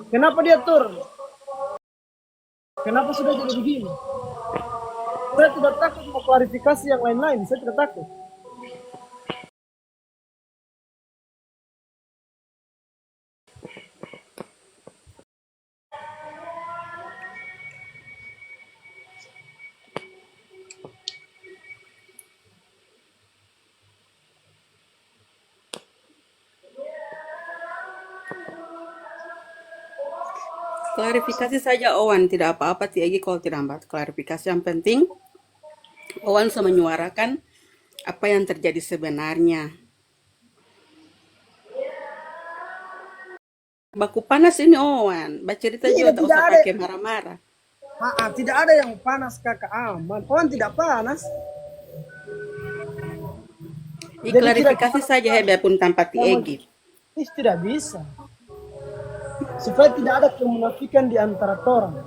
Kenapa dia turun? Kenapa sudah jadi begini? Saya tidak takut mau klarifikasi yang lain-lain, saya tidak takut. Klarifikasi saja Owan, tidak apa-apa Tiegi kalau tidak dapat klarifikasi. Yang penting Owan bisa menyuarakan apa yang terjadi sebenarnya. Baku panas ini Owan, cerita juga tak Tidak usah ada. pakai marah-marah. Tidak ada yang panas kakak aman. Kawan tidak panas. Jadi Klarifikasi kira-kira saja ya pun tanpa Tiegi. tidak bisa. Supaya tidak ada kemunafikan di antara orang.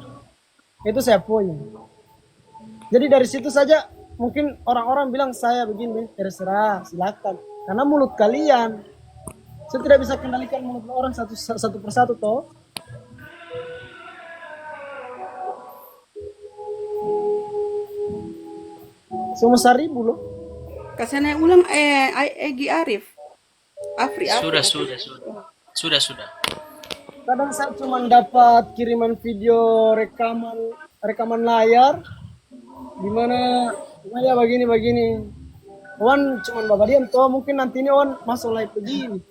Itu saya poin. Jadi dari situ saja mungkin orang-orang bilang saya begini, terserah, silakan. Karena mulut kalian, saya tidak bisa kendalikan mulut orang satu persatu toh. Semua 1.000 loh. Kasih ulang Egi Arif. Afri. Sudah. Kadang saya cuma dapat kiriman video rekaman layar di mana ya begini. Wan cuma babadian toh, mungkin nanti ini Wan masuk live begini.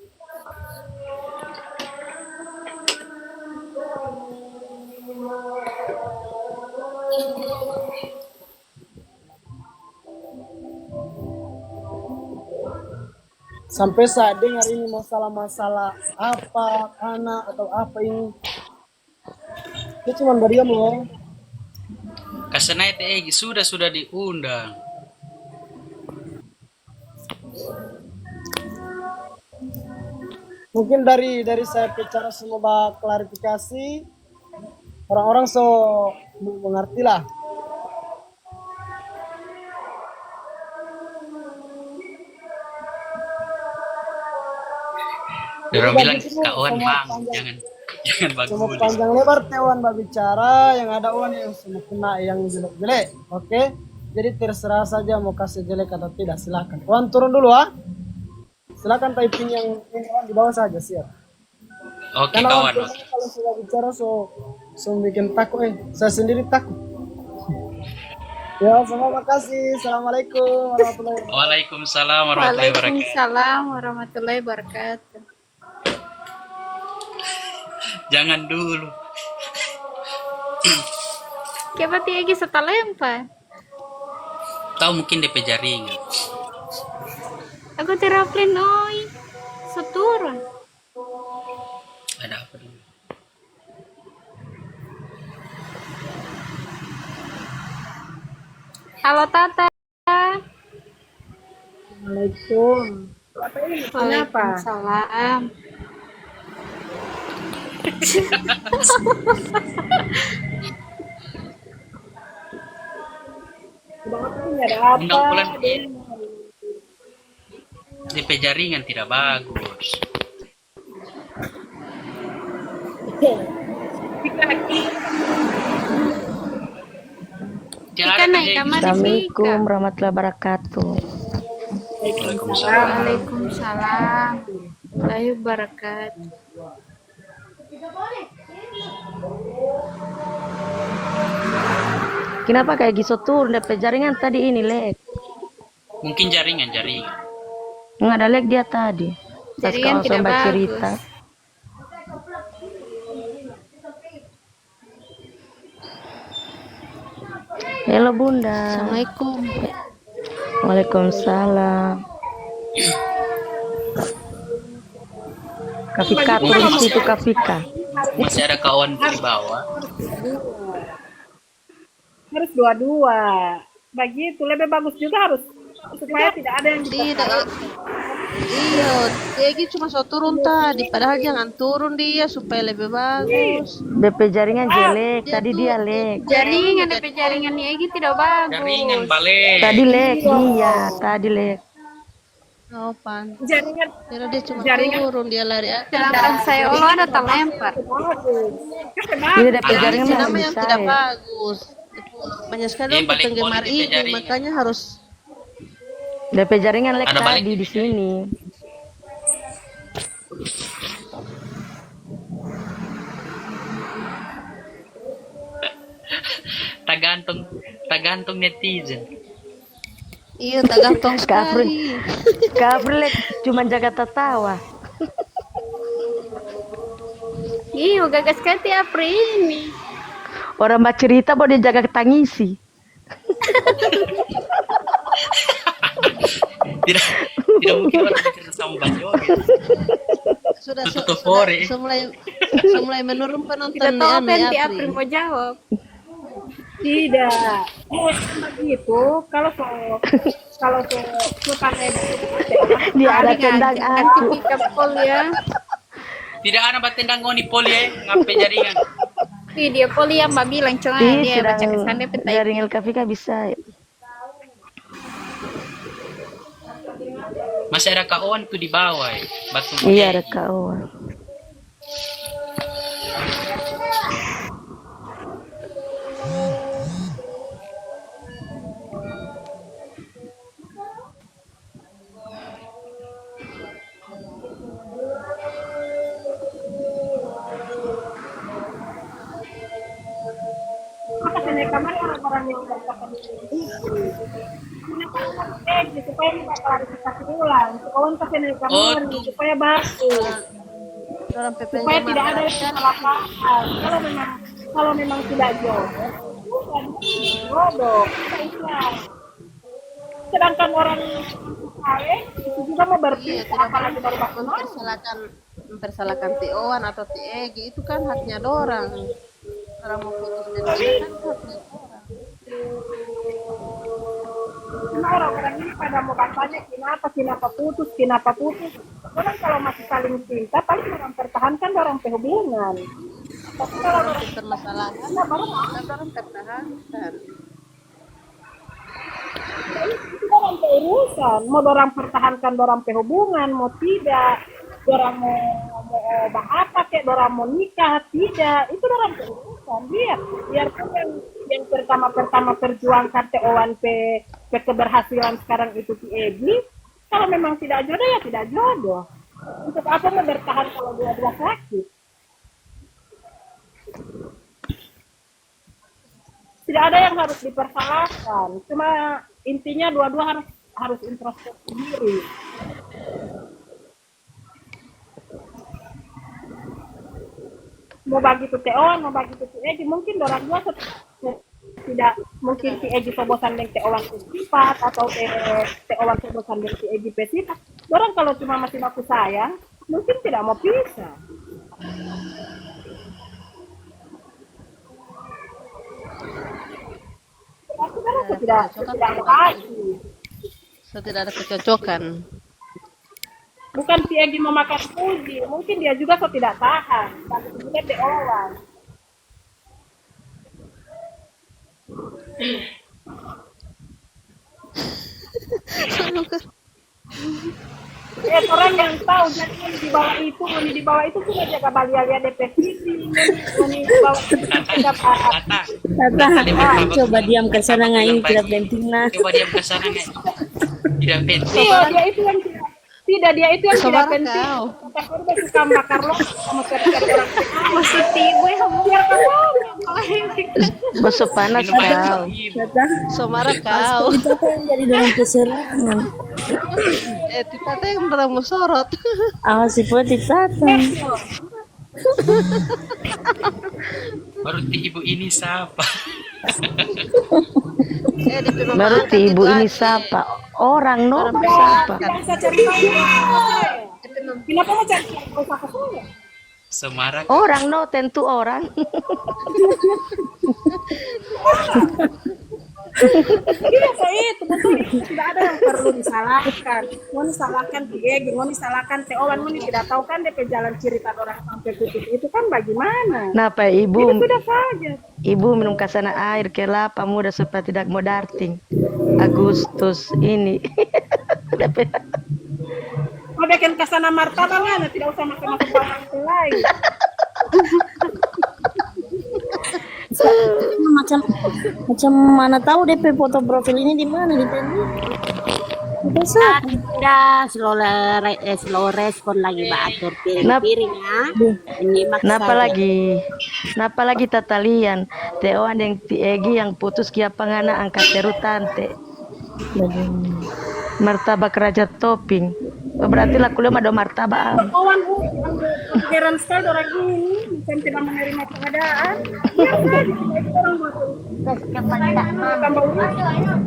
Sampai saat dengar ini masalah-masalah apa, anak atau apa ini. Itu cuma berdiam loh. Kasana itu sudah diundang. Mungkin dari saya bicara semua klarifikasi, orang-orang so mengerti lah. Orang bilang kawan bang, jangan bagus. Semua panjang lebar tewan bicara, yang ada Wan yang semua kena yang jelek-jelek. Oke? Jadi terserah saja mau kasih jelek atau tidak, silakan. Wan turun dulu ah. Silakan typing yang Wan di bawah saja, siap. Oke Karena kawan. kalau sudah bicara so bikin takut saya sendiri takut. Ya, semua makasih. Assalamualaikum warahmatullahi wabarakatuh. Waalaikumsalam warahmatullahi wabarakatuh. Waalaikumsalam warahmatullahi wabarakatuh. Jangan dulu. Siapa lagi setalempah? Tahu mungkin DP jaringan. Aku teraplin oi. Seturun. Ada apa dulu? Halo Tata. Assalamualaikum. Waalaikumsalam. Enggak pulang. DP jaringan tidak bagus. Ika naik kamar Assalamualaikum warahmatullahi wabarakatuh. Waalaikumsalam warahmatullahi wabarakatuh. Kenapa kayak gitu turun dapet jaringan tadi ini lek? Mungkin jaringan. Nggak ada lek dia tadi. Pas Jaringan kawan tidak sobat bagus. cerita. Halo Bunda. Assalamualaikum. Waalaikumsalam. Kafika turun situ Kafika. Masih ada kawan di bawah. Harus dua-dua. Begitu lebih bagus juga harus supaya tidak ada yang Tidak. Iya, Egi cuma so turun tadi, padahal jangan turun dia supaya lebih bagus. DP jaringan jelek, tadi dia lek. Jaringan DP jaringan Egi tidak bagus. Jaringan balik. Tadi lek, iya, tadi lek. Oh, pan. Jaringan Kira dia cuma jaringan turun, dia lari aja. Sedangkan saya Allah ada terlempar. bagus. Kan Ini bagus. DP jaringan Itu masih nama yang bisa tidak ya. bagus. Banyak sekali Iya, orang balik penggemar poli DP ini, jaringan. makanya harus DP jaringan lag Ada balik. tadi di sini. Tergantung netizen. iya tergantung Kafri, sekali. Kafri lag cuma jaga tertawa. Ih, gagas kati Apri ini. Orang mbak cerita bahwa dia jaga tangisi. Tidak tidak mungkin orang bercerita sama Mbak Joget. Sudah Tutup fore. mulai menurun penonton Tidak tahu apa yang Apri. Apri mau jawab. Tidak. Begitu kalau so pakai Dia ada Kali tendang ngajak aku. pick up call ya. Tidak ada batendang ngoni poli ngapain jaringan. Ih, dia poli yang Mbak bilang cuma Ih, dia baca sedang kesannya pentai. jaringan Kafika bisa. Masih ada kawan tuh di bawah ya. Batu Iya ada kawan. apa sih kamar orang-orang yang berkata supaya kita klarifikasi ulang. Kawan kasih naik kamar supaya bagus. Orang PP Supaya tidak ada yang salah paham. Kalau memang tidak jodoh, bukan jodoh. Kita Islam. Sedangkan orang lain itu juga mau Iya, berpisah, tidak apalagi baru masuk mempersalahkan TO-an atau TEG itu kan haknya dorang. Orang mau putus dan dia kan haknya dorang. Cuma orang-orang ini pada mau katanya kenapa putus. Orang kalau masih saling cinta, paling orang pertahankan orang hubungan. Tapi kalau orang Permasalahan cinta, baru kan orang pertahankan. itu orang urusan. Mau orang pertahankan orang hubungan, mau tidak. Orang mau apa kek, orang mau nikah, tidak. Itu orang urusan. Biarpun yang pertama perjuangkan TO1 keberhasilan sekarang itu si Egi. Kalau memang tidak jodoh ya tidak jodoh. Untuk apa mau bertahan kalau dua-dua sakit? Tidak ada yang harus dipersalahkan. Cuma intinya dua-dua harus introspeksi diri. Mau bagi itu TO1, mau bagi itu si Egi, mungkin orang dua tidak mungkin si Egi sobosan dengan TO1 sifat atau TO1 sobosan dengan si Egi sifat. Orang kalau cuma masih aku sayang, mungkin tidak mau pisah. Tapi kan aku tidak lagi. So, tidak ada kecocokan. Bukan si Egi memakan puji, mungkin dia juga kok tidak tahan. Tapi juga TO1. Orang yang tahu jadi yang di bawah itu sudah jaga balia depresi, di bawah tidak Tata, Coba diam ke sana ngai tidak penting lah. coba diam ke sana nggak? Tidak penting. Iya, dia itu yang dia itu yang tidak Sabar penting. kau. Kata korban suka bakar lo sama cari orang. Maksud ibu yang Biar kamu Besok panas Minum air kau. ibu. So marah kau. Itu apa yang jadi dalam keserangan? Kita teh yang pernah mau sorot. Awas si Putih datang. Baru ibu ini siapa? Baru ibu ini siapa? Orang no siapa? bisa cari tahu. Kenapa mau cari tahu ke saya? Semarak. Orang no tentu orang. Iya, itu betul. Tidak ada yang perlu disalahkan. Mau disalahkan Egi, mau disalahkan TO1, mau tidak tahu kan dia jalan cerita orang sampai putus itu kan bagaimana? Napa Itu ibu? sudah saja. Ibu minum kasana air kelapa muda supaya tidak mau darting. Agustus ini. bikin kesana martabak mana, tidak usah makan orang lain. Macam macam mana tahu DP foto profil ini di mana di tenda? Bisa. Ada slow respon lagi atur piring-piring ya. Menyimak Napa saja. napa lagi tatalian Teoan yang Tiegi yang putus kia pangana angkat terutante martabak raja topping. Oh, berarti lah kuliah ada martabak. Kawan heran sekali orang ini bukan tidak menerima keadaan. Ya saja, itu orang buat tambah urusan.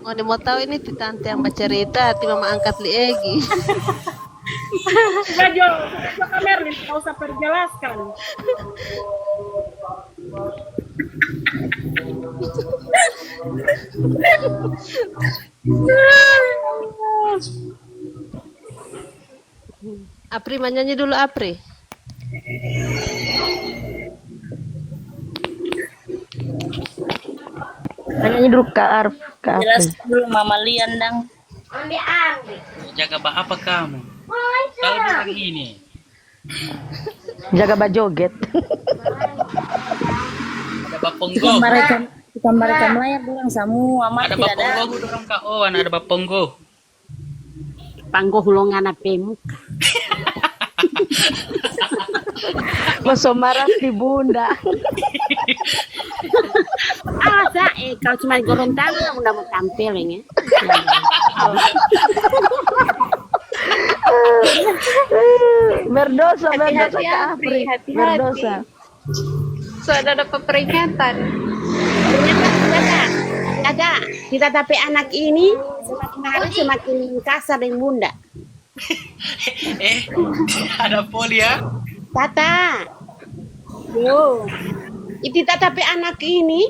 Mau tahu ini tante yang bercerita, ti mama angkat Li Egi. Sudah Jo Merlin, tidak usah perjelaskan. Apri nyanyi dulu Apri. Nyanyi dulu Kak Arf, Kak Jelas Apri. dulu Mama Lian dang. Jaga apa kamu? Tahu orang ini. Jaga bajoget. Ada baponggo. Kita mereka melayar bilang semua mama Ada tidak ada. baponggo dorong Kak Owan, ada baponggo. Panggo hulungan apa muka. Masuk marah di bunda. Kau cuma Gorontalo udah mau tampil ya. Berdosa Hati-hati, Kak Apri, Apri. hati-hati. Berdosa. So ada dapat peringatan. Ada kita tapi anak ini semakin hari semakin kasar dengan bunda. Ada poli ya. Tata, yo, itu tatapi anak ini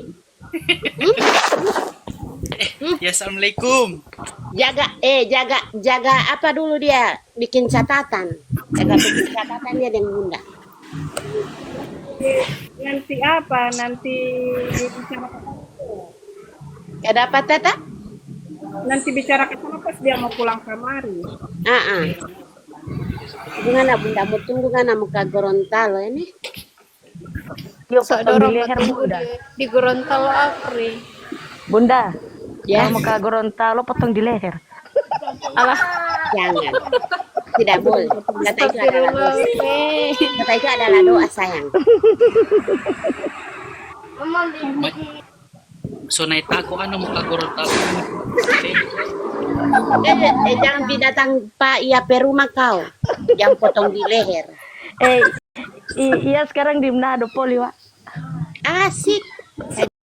Ya assalamualaikum. jaga apa dulu dia bikin catatan, bikin catatan dia dengan bunda. Nanti apa? Nanti bicara Ada apa tata? nanti bicara ke sana pas dia mau pulang kamari. Gimana bunda mau tunggu kan mau ke Gorontalo ini? Yuk So potong di dorong leher bunda. di Gorontalo Apri. Bunda, Ya, kalau mau ke Gorontalo potong di leher. Alah, jangan. Tidak boleh. Kata itu adalah doa. Kata itu adalah doa sayang. So naik tako ano mo ka Gorontalo. Jangan binatang Pak Ia perumah kau. Yang potong di leher. Iya sekarang di Manado Poli, Wak. Asik.